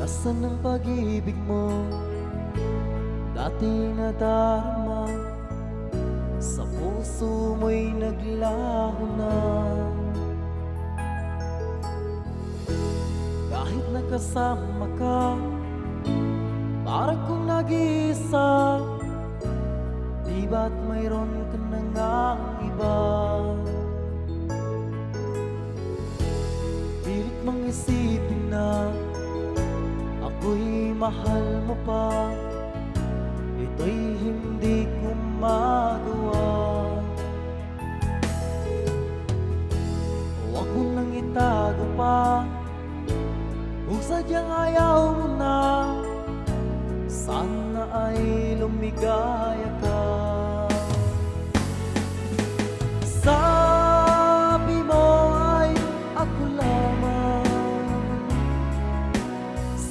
Asan ang pag-ibig mo? Dati nadarama sa puso mo'y naglaho na. Kahit nakasama ka, parang kung nag-iisa. Di ba't mayroon ka na ngang iba? Pilit mang isipin na ako'y mahal mo pa. Ito'y hindi ko magawa. Huwag mo nang itago pa kung sadyang ayaw mo na. Sana ay lumigaya ka. Sabi mo ay ako lamang.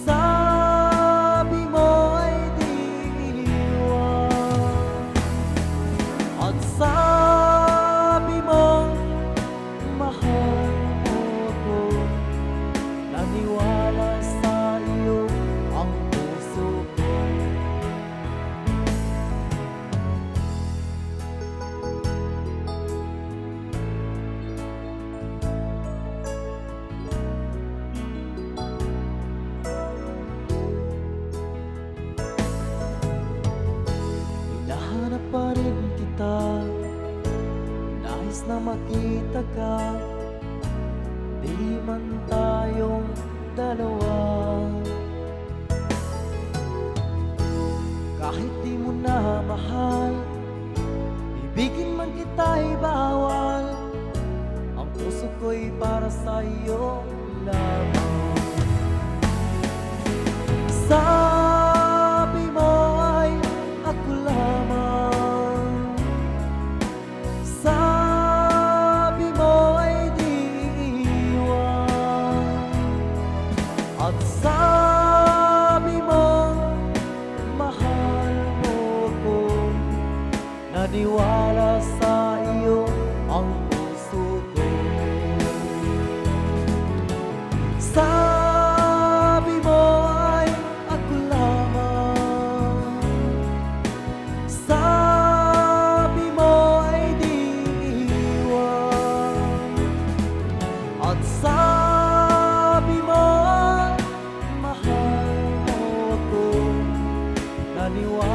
Sabi mo ay di iwan. At sabi mo mahal mo ko. Naniwala sa iyo ang puso ko. Hinahanap pa rin kita, nais na makita ka. Di man tayong dalawa, kahit di mo na mahal, ibigin man kita'y bawal. Ang puso ko'y para sa'yo lamang. Sabi mo ay ako lamang. Sabi mo ay di iwan. At sabi mo mahal mo ko. Naniwala sa iyo ang puso ko. Sabi mo ay ako lamang. Sabi mo ay di iwan. At sabi mo mahal mo ko. Naniwala